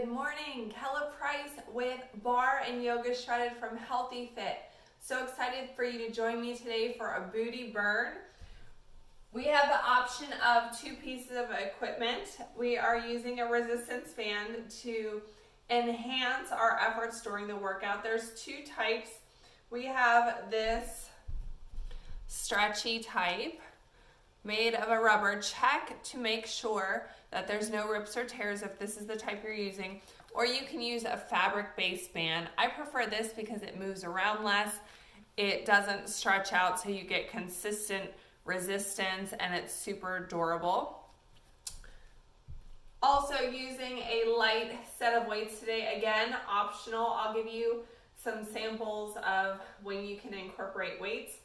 Good morning, Kella Price with Barre and Yoga Shredded from Healthy Fit. So excited for you to join me today for a booty burn. We have the option of two pieces of equipment. We are using a resistance band to enhance our efforts during the workout. There's two types. We have this stretchy type made of a rubber. Check to make sure that there's no rips or tears if this is the type you're using, or you can use a fabric-based band. I prefer this because it moves around less, it doesn't stretch out, so you get consistent resistance and it's super durable. Also using a light set of weights today, again, optional. I'll give you some samples of when you can incorporate weights.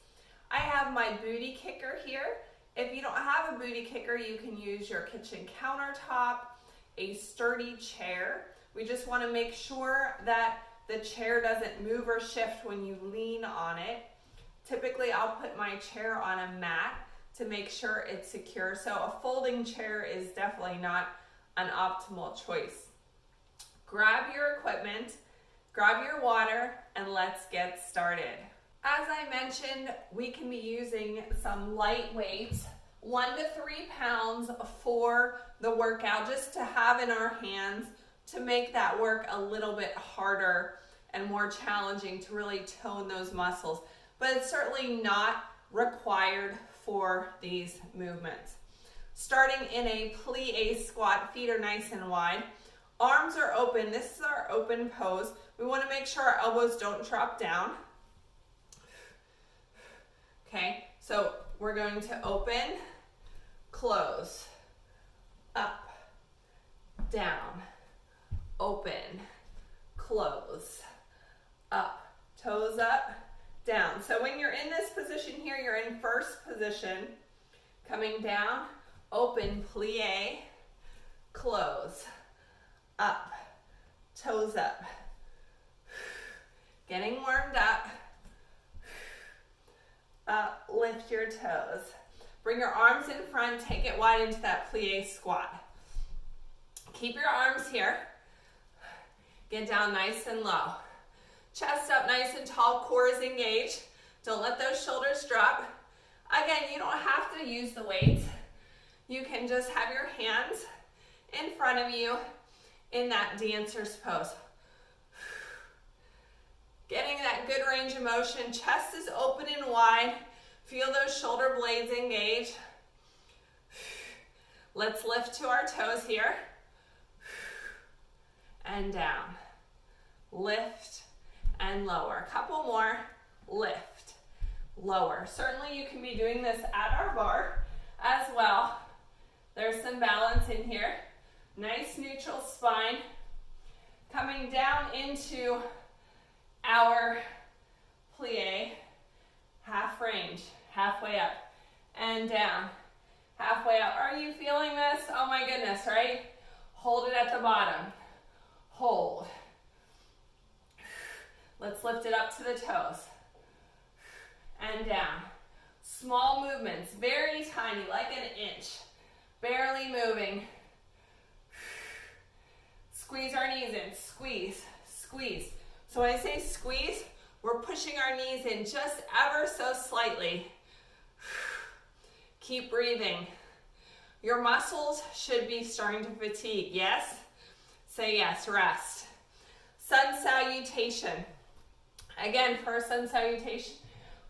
I have my booty kicker here. If you don't have a booty kicker, you can use your kitchen countertop, a sturdy chair. We just want to make sure that the chair doesn't move or shift when you lean on it. Typically, I'll put my chair on a mat to make sure it's secure. So a folding chair is definitely not an optimal choice. Grab your equipment, grab your water, and let's get started. As I mentioned, we can be using some light weights, 1 to 3 pounds for the workout, just to have in our hands to make that work a little bit harder and more challenging to really tone those muscles. But it's certainly not required for these movements. Starting in a plie squat, feet are nice and wide. Arms are open. This is our open pose. We want to make sure our elbows don't drop down. Okay, so we're going to open, close, up, down, open, close, up, toes up, down. So when you're in this position here, you're in first position, coming down, open, plie, close, up, toes up, getting warmed up. Lift your toes. Bring your arms in front, take it wide into that plie squat. Keep your arms here. Get down nice and low. Chest up nice and tall, core is engaged. Don't let those shoulders drop. Again, you don't have to use the weights. You can just have your hands in front of you in that dancer's pose. Getting that good range of motion. Chest is open and wide. Feel those shoulder blades engage. Let's lift to our toes here. And down. Lift and lower. A couple more. Lift, lower. Certainly you can be doing this at our bar as well. There's some balance in here. Nice neutral spine. Coming down into our plie, half range, halfway up and down, halfway up. Are you feeling this? Oh my goodness, right? Hold it at the bottom. Hold. Let's lift it up to the toes and down. Small movements, very tiny, like an inch, barely moving. Squeeze our knees in, squeeze, squeeze. So when I say squeeze, we're pushing our knees in just ever so slightly. Keep breathing. Your muscles should be starting to fatigue, yes? Say yes, rest. Sun salutation. Again, for a sun salutation,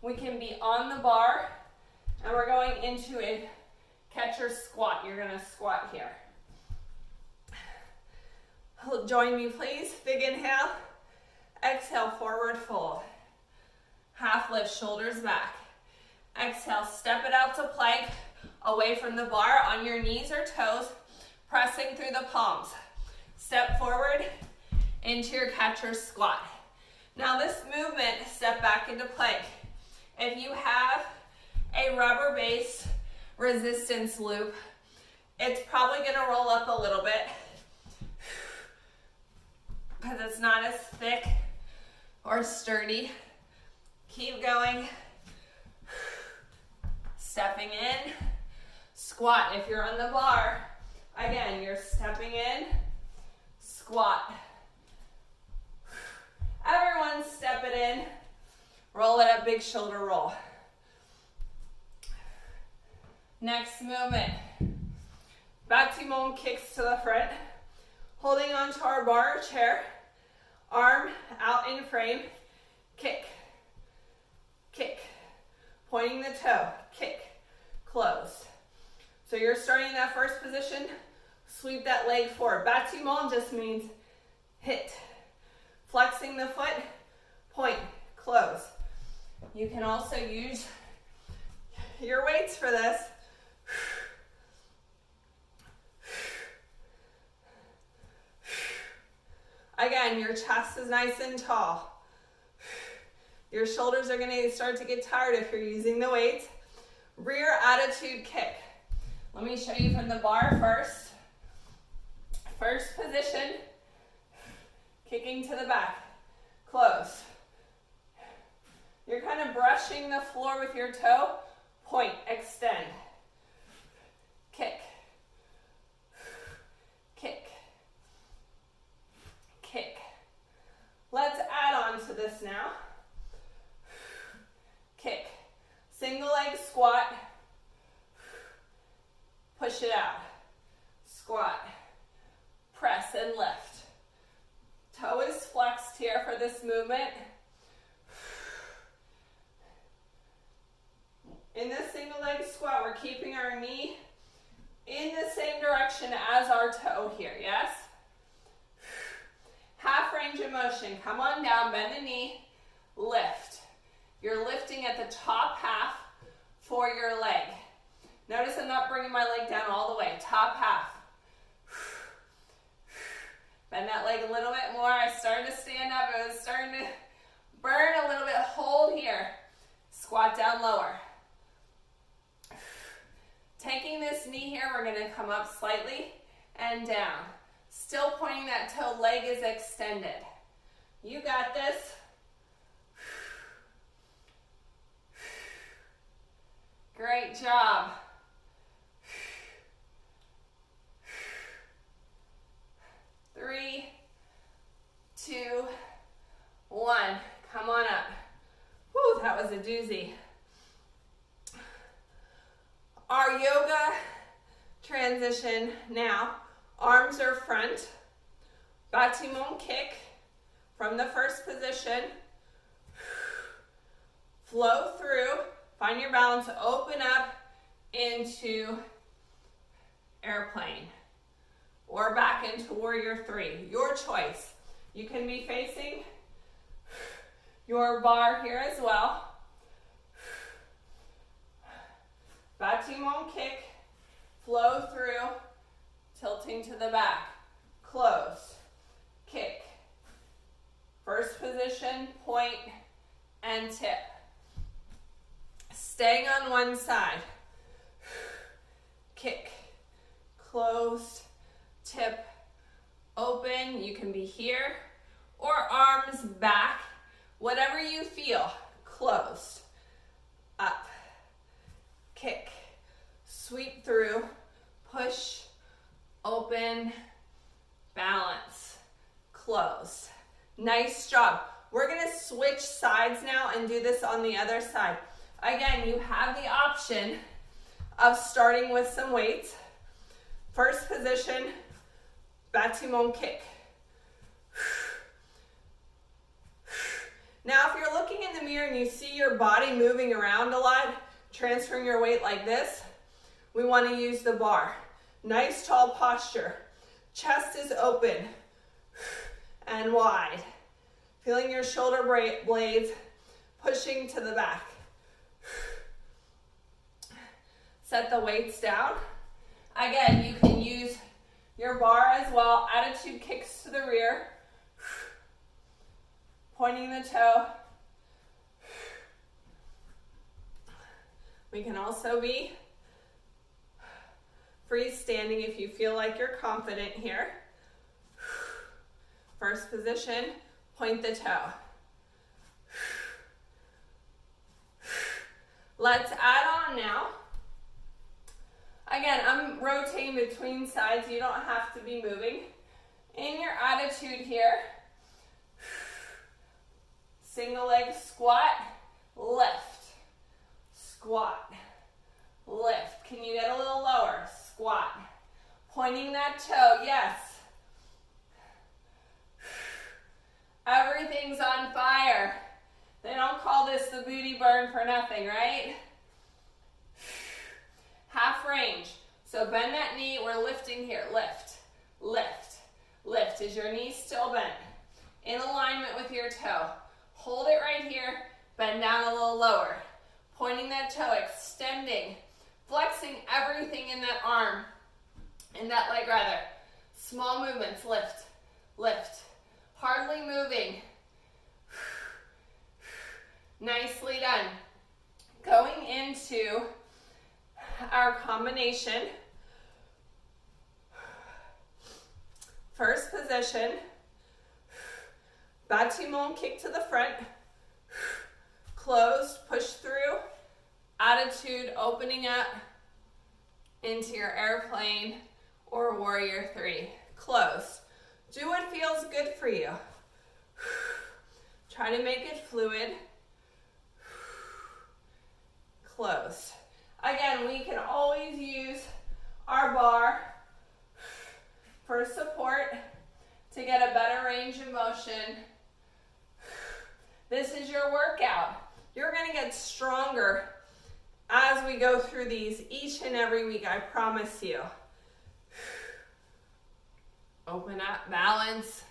we can be on the bar and we're going into a catcher squat. You're gonna squat here. Join me, please. Big inhale. Exhale, forward fold. Half lift, shoulders back. Exhale, step it out to plank, away from the bar on your knees or toes, pressing through the palms. Step forward into your catcher squat. Now this movement, step back into plank. If you have a rubber-based resistance loop, it's probably gonna roll up a little bit because it's not as thick or sturdy. Keep going. Stepping in. Squat. If you're on the bar, again, you're stepping in, squat. Everyone step it in. Roll it up, big shoulder roll. Next movement. Bâtiment kicks to the front. Holding onto our bar or chair. Arm out in frame. Kick. Kick. Pointing the toe. Kick. Close. So you're starting in that first position. Sweep that leg forward. Bâtiment just means hit. Flexing the foot. Point. Close. You can also use your weights for this. Again, your chest is nice and tall. Your shoulders are going to start to get tired if you're using the weights. Rear attitude kick. Let me show you from the bar first. First position, kicking to the back. Close. You're kind of brushing the floor with your toe. Point, extend. Kick. Kick. Kick. Let's add on to this now. Kick. Single leg squat. Push it out. Squat. Press and lift. Toe is flexed here for this movement. In this single leg squat, we're keeping our knee in the same direction as our toe here, yes? Half range of motion. Come on down, bend the knee, lift. You're lifting at the top half for your leg. Notice I'm not bringing my leg down all the way. Top half. Bend that leg a little bit more. I started to stand up. It was starting to burn a little bit. Hold here. Squat down lower. Taking this knee here, we're going to come up slightly and down. Still pointing that toe, leg is extended. You got this. Great job. Three, two, one. Come on up. Whew, that was a doozy. Our yoga transition now. Arms are front. Bâtiment kick from the first position. Flow through. Find your balance. Open up into airplane. Or back into warrior three. Your choice. You can be facing your bar here as well. Bâtiment kick, flow through, tilting to the back, close, kick. First position, point and tip. Staying on one side. Kick, close, tip, open. You can be here or arms back, whatever you feel. Closed, up. Kick, sweep through, push, open, balance, close. Nice job. We're gonna switch sides now and do this on the other side. Again, you have the option of starting with some weights. First position, bâtiment kick. Now, if you're looking in the mirror and you see your body moving around a lot, transferring your weight like this, we want to use the bar. Nice tall posture. Chest is open and wide. Feeling your shoulder blades pushing to the back. Set the weights down. Again, you can use your bar as well. Attitude kicks to the rear. Pointing the toe. We can also be freestanding if you feel like you're confident here. First position, point the toe. Let's add on now. Again, I'm rotating between sides. You don't have to be moving In your attitude here, single leg squat, lift, squat, lift. Can you get a little lower? Squat. Pointing that toe, yes. Everything's on fire. They don't call this the booty burn for nothing, right? Half range. So bend that knee, we're lifting here. Lift, lift, lift. Is your knee still bent? In alignment with your toe. Hold it right here, bend down a little lower. Pointing that toe, extending, flexing everything in that arm, in that leg rather. Small movements, lift, lift. Hardly moving. Nicely done. Going into our combination. First position. Battement kick to the front. Closed, push through. Attitude, opening up into your airplane or warrior three. Closed. Do what feels good for you. Try to make it fluid. Closed. Again, we can always use our bar for support to get a better range of motion. This is your workout. You're going to get stronger as we go through these each and every week, I promise you. Open up, balance.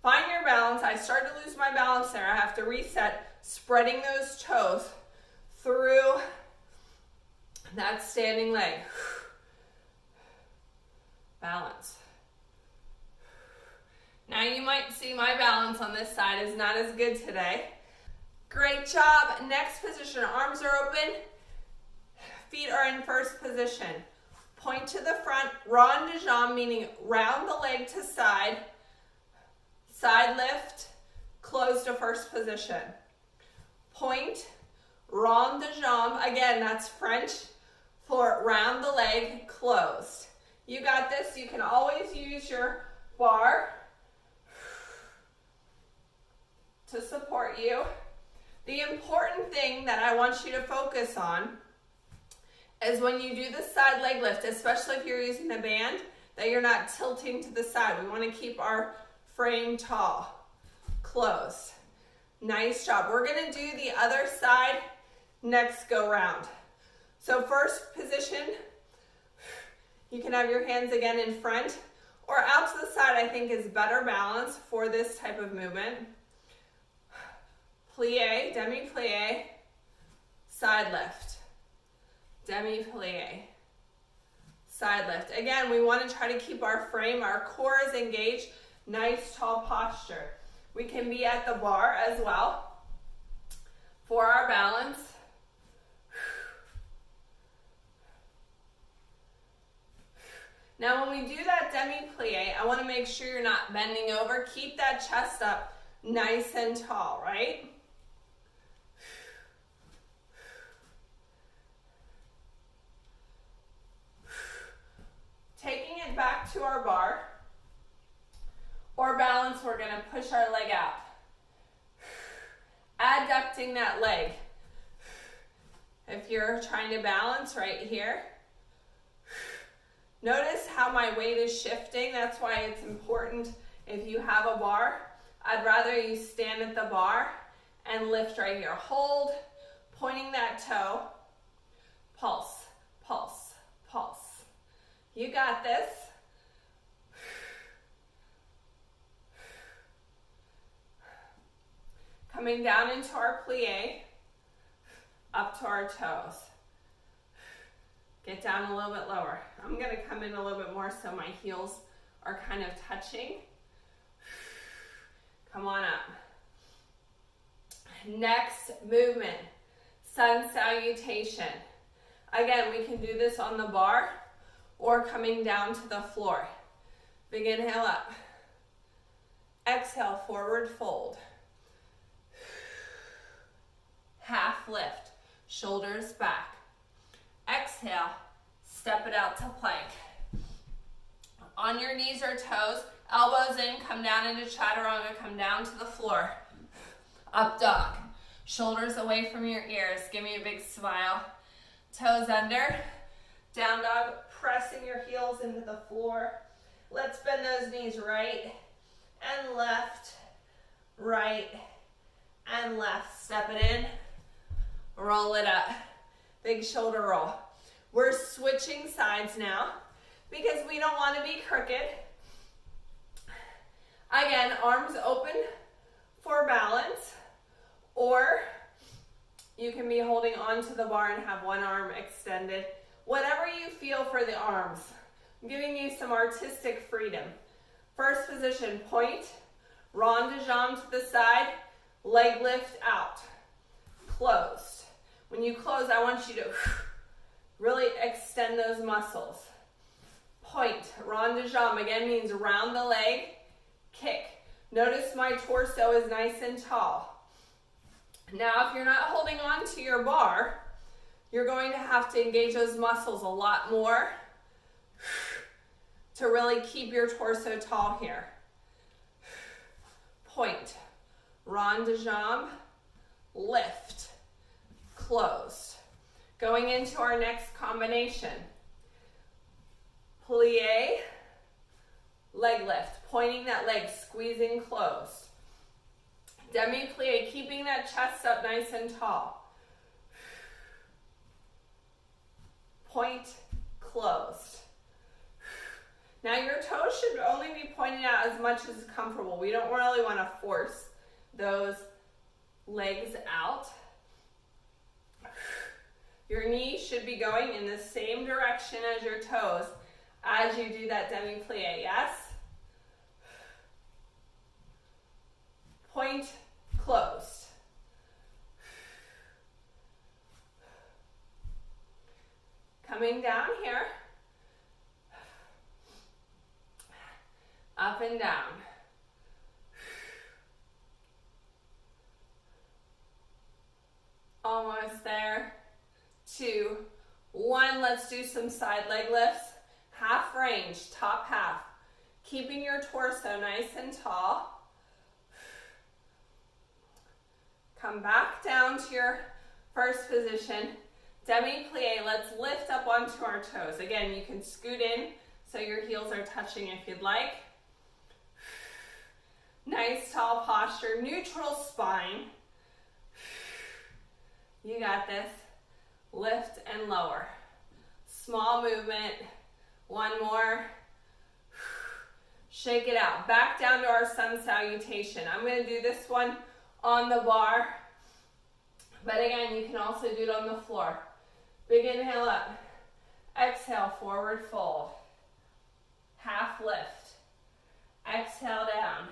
Find your balance. I started to lose my balance there. I have to reset, spreading those toes through that standing leg. Balance. Now you might see my balance on this side is not as good today. Great job. Next position, arms are open. Feet are in first position. Point to the front, rond de jambe, meaning round the leg to side. Side lift, close to first position. Point, rond de jambe, again, that's French for round the leg, closed. You got this. You can always use your bar to support you. The important thing that I want you to focus on is when you do the side leg lift, especially if you're using a band, that you're not tilting to the side. We want to keep our frame tall. Close. Nice job. We're going to do the other side next go round. So first position, you can have your hands again in front or out to the side, I think is better balance for this type of movement. Plie, demi-plie, side lift. Demi-plie, side lift. Again, we want to try to keep our frame, our core is engaged, nice tall posture. We can be at the bar as well for our balance. Now when we do that demi-plie, I want to make sure you're not bending over. Keep that chest up nice and tall, right? Taking it back to our bar or balance, we're going to push our leg out. Adducting that leg. If you're trying to balance right here, notice how my weight is shifting. That's why it's important if you have a bar. I'd rather you stand at the bar and lift right here. Hold, pointing that toe. Pulse, pulse, pulse. You got this. Coming down into our plie, up to our toes. Get down a little bit lower. I'm going to come in a little bit more so my heels are kind of touching. Come on up. Next movement, sun salutation. Again, we can do this on the bar or coming down to the floor. Big inhale up. Exhale, forward fold. Half lift, shoulders back. Exhale, step it out to plank. On your knees or toes, Elbows in, come down into chaturanga, come down to the floor. Up dog. Shoulders away from your ears. Give me a big smile. Toes under. Down dog, pressing your heels into the floor. Let's bend those knees right and left, right and left. Step it in, roll it up. Big shoulder roll. We're switching sides now because we don't want to be crooked. Again, arms open for balance, or you can be holding onto the bar and have one arm extended. Whatever you feel for the arms. I'm giving you some artistic freedom. First position, point, rond de jambe to the side, leg lift out, closed. When you close, I want you to really extend those muscles. Point, rond de jambe, again means round the leg, kick. Notice my torso is nice and tall. Now, if you're not holding on to your bar, you're going to have to engage those muscles a lot more to really keep your torso tall here. Point, rond de jambe, lift, closed. Going into our next combination. Plie, leg lift, pointing that leg, squeezing closed. Demi-plie, keeping that chest up nice and tall. Point, closed. Now your toes should only be pointed out as much as comfortable. We don't really want to force those legs out. Your knee should be going in the same direction as your toes as you do that demi-plie, yes? Point, closed. Coming down here. Up and down. Almost there. 2, 1. Let's do some side leg lifts. Half range, top half. Keeping your torso nice and tall. Come back down to your first position. Demi-plie, let's lift up onto our toes. Again, you can scoot in so your heels are touching if you'd like. Nice tall posture, neutral spine. You got this. Lift and lower. Small movement. One more. Shake it out. Back down to our sun salutation. I'm going to do this one on the bar. But again, you can also do it on the floor. Big inhale up. Exhale, forward fold. Half lift. Exhale down.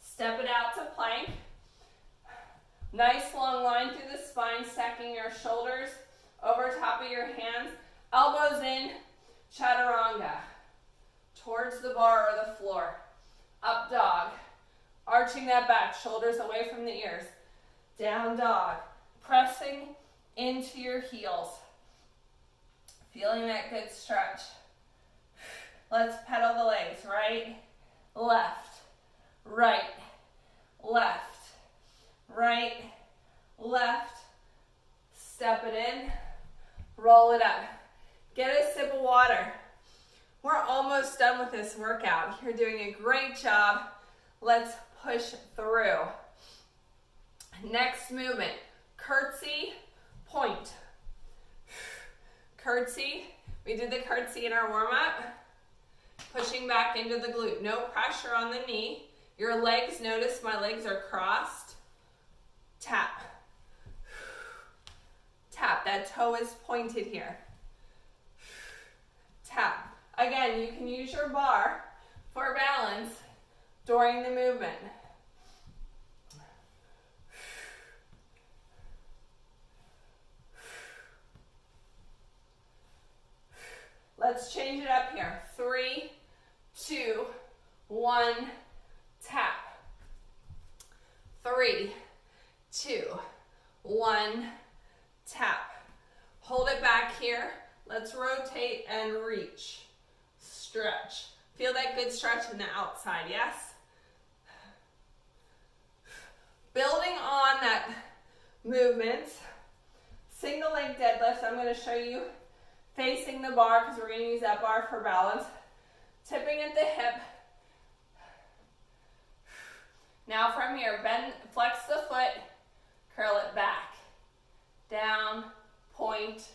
Step it out to plank. Nice long line through the spine, stacking your shoulders over top of your hands. Elbows in, chaturanga. Towards the bar or the floor. Up dog. Arching that back, shoulders away from the ears. Down dog. Pressing into your heels. Feeling that good stretch. Let's pedal the legs. Right, left, right, left, right, left. Step it in. Roll it up. Get a sip of water. We're almost done with this workout. You're doing a great job. Let's push through. Next movement, curtsy, point. Curtsy, we did the curtsy in our warm-up. Pushing back into the glute, no pressure on the knee. Your legs, notice my legs are crossed. Tap. Tap, that toe is pointed here. Tap. Again, you can use your bar for balance during the movement. Let's change it up here. 3, 2, 1, tap. 3, 2, 1, tap. Hold it back here. Let's rotate and reach. Stretch. Feel that good stretch in the outside, yes? Building on that movement, single leg deadlift. I'm going to show you facing the bar because we're going to use that bar for balance. Tipping at the hip. Now from here, bend, flex the foot, curl it back. Down, point,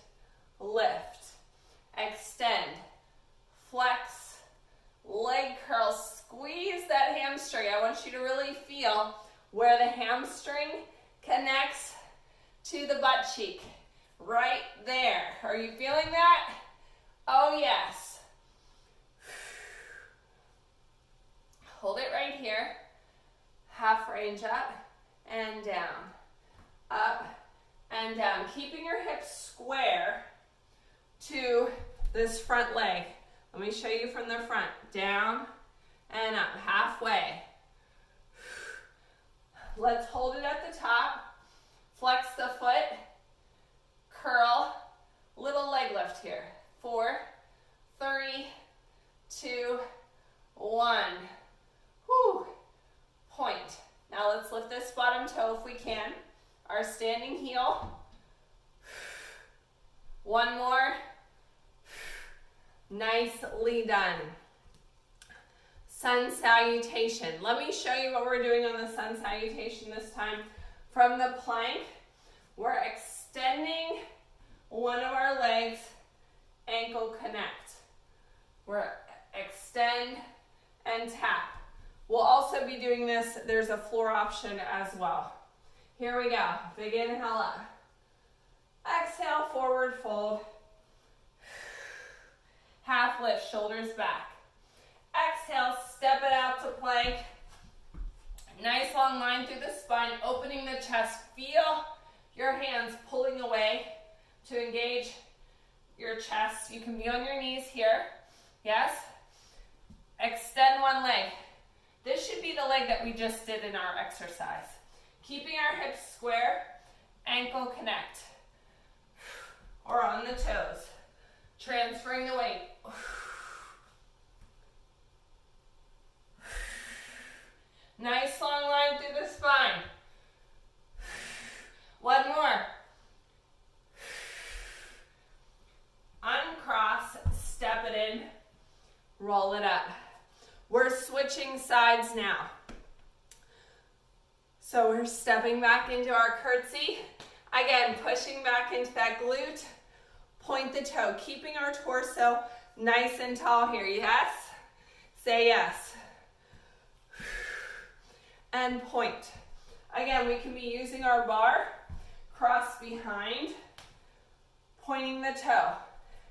lift. Extend, flex, leg curl, squeeze that hamstring. I want you to really feel where the hamstring connects to the butt cheek. Right there. Are you feeling that? Oh yes. Hold it right here. Half range up and down. Up and down. Keeping your hips square to this front leg. Let me show you from the front. Down and up, halfway. Let's hold it at the top. Flex the foot. Curl. Little leg lift here. 4, 3, 2, 1. Whew. Point. Now let's lift this bottom toe if we can. Our standing heel. One more. Nicely done. Sun salutation. Let me show you what we're doing on the sun salutation this time. From the plank, we're extending one of our legs, ankle connect. We're extend and tap. We'll also be doing this, there's a floor option as well. Here we go. Big inhale up. Exhale, forward fold. Half lift, shoulders back. Exhale, step it out to plank. Nice long line through the spine, opening the chest. Feel your hands pulling away to engage your chest. You can be on your knees here. Yes? Extend one leg. This should be the leg that we just did in our exercise. Keeping our hips square, ankle connect. Or on the toes. Transferring the weight. Nice long line through the spine. One more. Uncross, step it in, roll it up. We're switching sides now. So we're stepping back into our curtsy. Again, pushing back into that glute. Point the toe, keeping our torso nice and tall here. Yes? Say yes. And point. Again, we can be using our bar, cross behind, pointing the toe.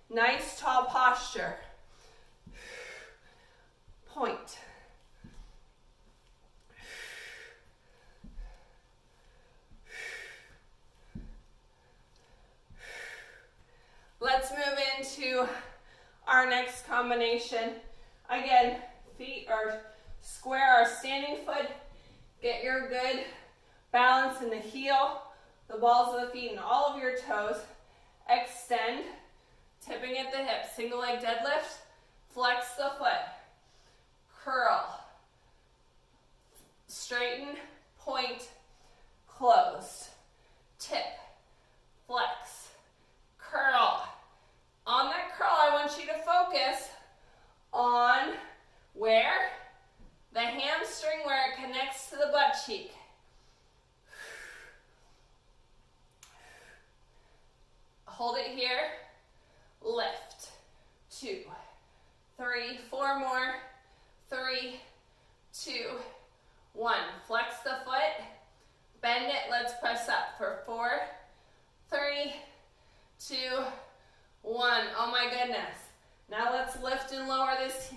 Nice tall posture. Point. Let's move into our next combination. Again, feet are square, our standing foot. Get your good balance in the heel, the balls of the feet, and all of your toes. Extend, tipping at the hip. Single leg deadlift. Flex the foot. Curl. Straighten, point, close. Tip, flex, curl. On that curl, I want you to focus on where? The hamstring, where it connects to the butt cheek. Hold it here. Lift. 2, 3, 4 more. 3, 2, 1. Flex the foot. Bend it. Let's press up for 4, 3, 2, 1. Oh my goodness. Now let's lift and lower this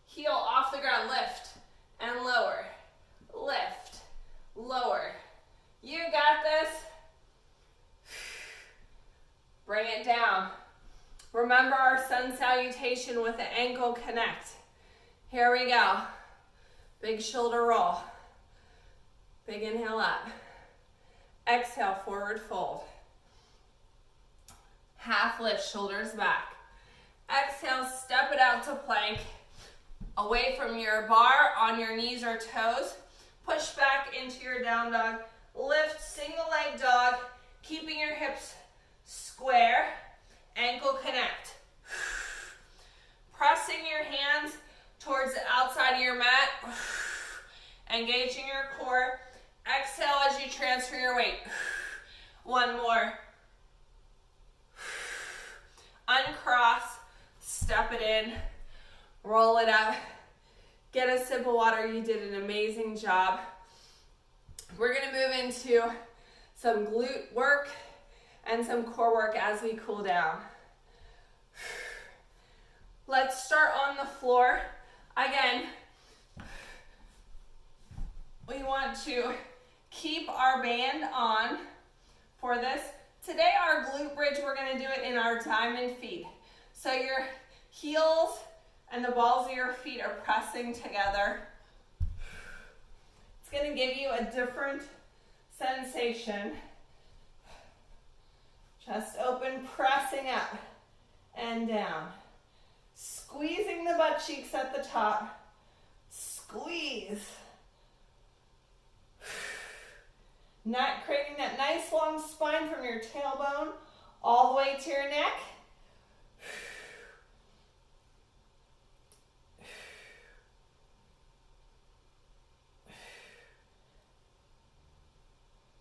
heel off the ground. Lift and lower. Lift, lower. You got this. Bring it down. Remember our sun salutation with the ankle connect. Here we go. Big shoulder roll. Big inhale up. Exhale, forward fold. Half lift, shoulders back. Exhale, step it out to plank. away from your bar on your knees or toes. Push back into your down dog. Lift, single leg dog, keeping your hips square. Ankle connect. Pressing your hands towards the outside of your mat. Engaging your core. Exhale as you transfer your weight. One more. Uncross, step it in, roll it up, get a sip of water. You did an amazing job. We're gonna move into some glute work and some core work as we cool down. Let's start on the floor. Again, we want to keep our band on for this. Today our glute bridge, we're gonna do it in our diamond feet. So your heels and the balls of your feet are pressing together. It's gonna give you a different sensation. Chest open, pressing up and down. Squeezing the butt cheeks at the top. Squeeze. Not creating that nice long spine from your tailbone all the way to your neck.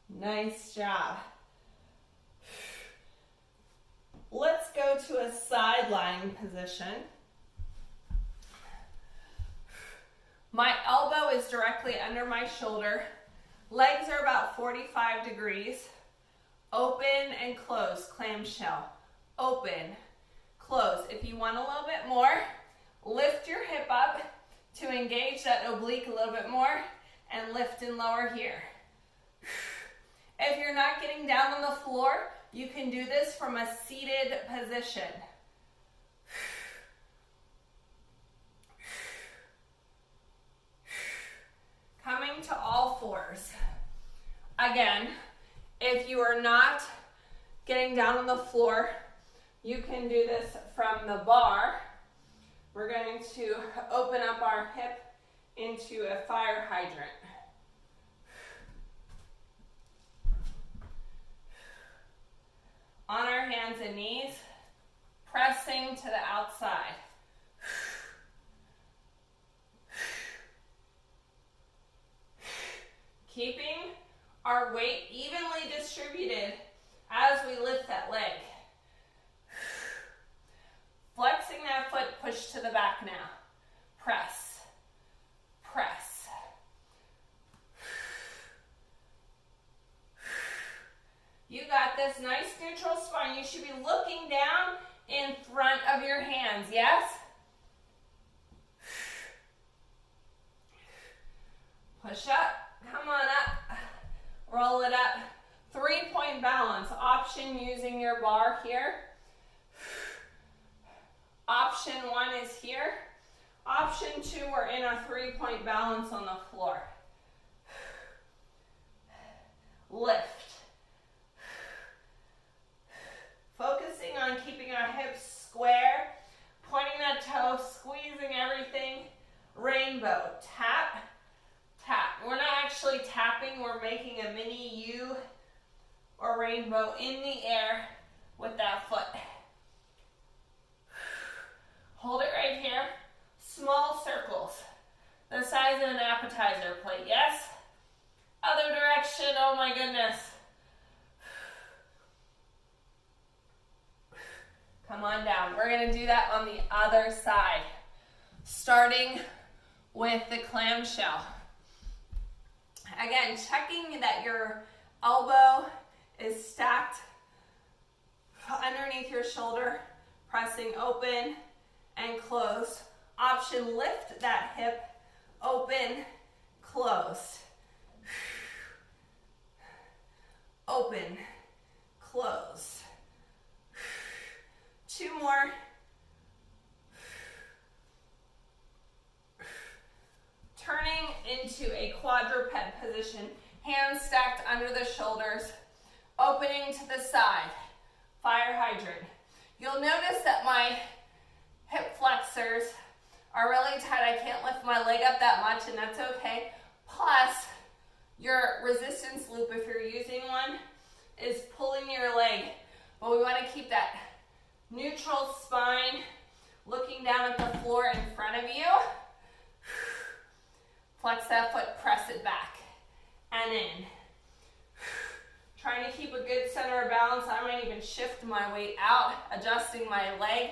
Nice job. Let's go to a side lying position. My elbow is directly under my shoulder. Legs are about 45 degrees. Open and close, clamshell. Open, close. If you want a little bit more, lift your hip up to engage that oblique a little bit more and lift and lower here. If you're not getting down on the floor, you can do this from a seated position. Coming to all fours. Again, if you are not getting down on the floor, you can do this from the bar. We're going to open up our hip into a fire hydrant. On our hands and knees, pressing to the outside. Keeping our weight evenly distributed as we lift that leg. Flexing that foot, push to the back now. Press, press. You got this nice neutral spine. You should be looking down in front of your hands, yes? Push up. Come on up, roll it up. 3-point balance, option using your bar here. Option 1 is here. Option 2, we're in a 3-point balance on the floor. Lift. Focusing on keeping our hips square, pointing that toe, squeezing everything. Rainbow, tap. Tap. We're not actually tapping, we're making a mini U or rainbow in the air with that foot. Hold it right here. Small circles, the size of an appetizer plate, yes? Other direction, oh my goodness. Come on down. We're gonna do that on the other side, starting with the clamshell. Again, checking that your elbow is stacked underneath your shoulder, pressing open and closed. Option, lift that hip, open, closed. Open, closed. 2 more. Turning into a quadruped position, hands stacked under the shoulders, opening to the side, fire hydrant. You'll notice that my hip flexors are really tight. I can't lift my leg up that much, and that's okay. Plus, your resistance loop, if you're using one, is pulling your leg. But we want to keep that neutral spine, looking down at the floor in front of you. Flex that foot, press it back, and in. Trying to keep a good center of balance. I might even shift my weight out, adjusting my leg,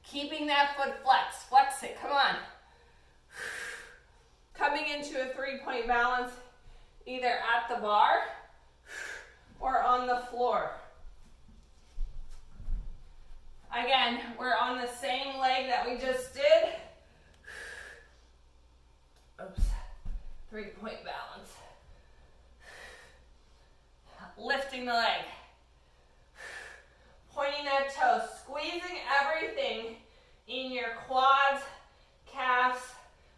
keeping that foot flexed. Flex it, come on. Coming into a 3-point balance, either at the bar or on the floor. Again, we're on the same leg that we just did. Oops. 3-point balance. Lifting the leg. Pointing that toe. Squeezing everything in your quads, calves,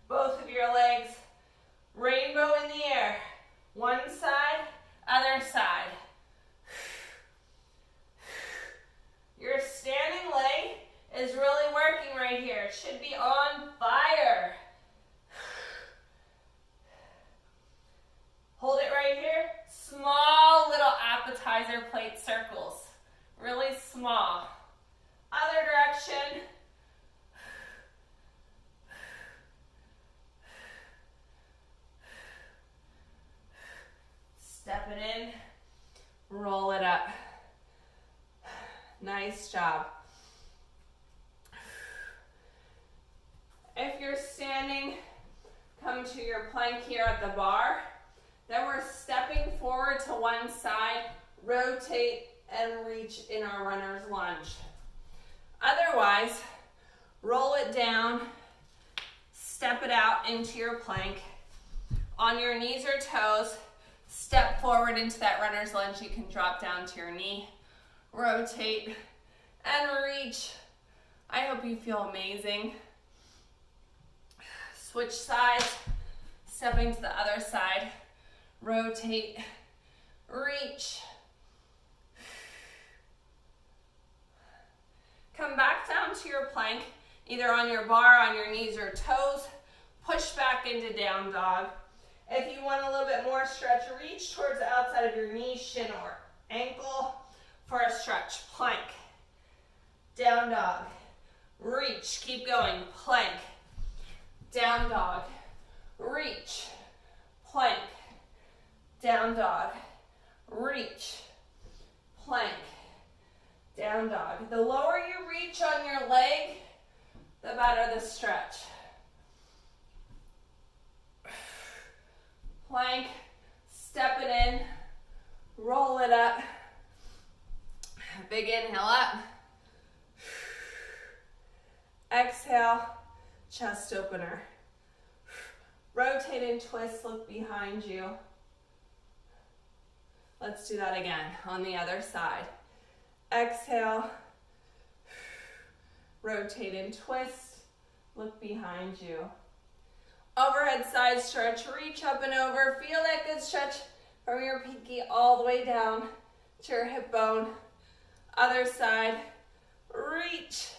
both of your legs. Rainbow in the air. One side, other side. Your standing leg is really working right here. It should be on fire. Hold it right here. Small little appetizer plate circles. Really small. Other direction. Step it in. Roll it up. Nice job. If you're standing, come to your plank here at the bar. Then we're stepping forward to one side, rotate, and reach in our runner's lunge. Otherwise, roll it down, step it out into your plank. On your knees or toes, step forward into that runner's lunge. You can drop down to your knee, rotate, and reach. I hope you feel amazing. Switch sides, stepping to the other side. Rotate, reach. Come back down to your plank, either on your bar, on your knees or toes. Push back into down dog. If you want a little bit more stretch, reach towards the outside of your knee, shin, or ankle for a stretch. Plank, down dog, reach, keep going. Plank, down dog, reach, plank, down dog, reach, plank, down dog. The lower you reach on your leg, the better the stretch. Plank, step it in, roll it up. Big inhale up. Exhale, chest opener. Rotate and twist, look behind you. Let's do that again on the other side. Exhale, rotate and twist, look behind you. Overhead side stretch, reach up and over. Feel that good stretch from your pinky all the way down to your hip bone. Other side, reach.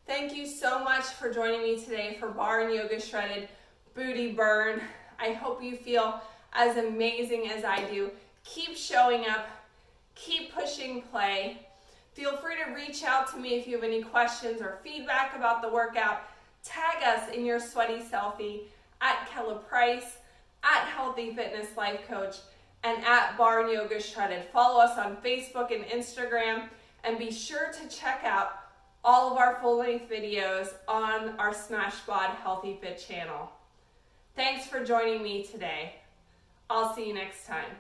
Thank you so much for joining me today for Barre and Yoga Shredded Booty Burn. I hope you feel as amazing as I do. Keep showing up, keep pushing play. Feel free to reach out to me if you have any questions or feedback about the workout. Tag us in your sweaty selfie at Kella Price, at Healthy Fitness Life Coach, and at Barre and Yoga Shredded. Follow us on Facebook and Instagram, and be sure to check out all of our full-length videos on our Smashbod Healthy Fit channel. Thanks for joining me today. I'll see you next time.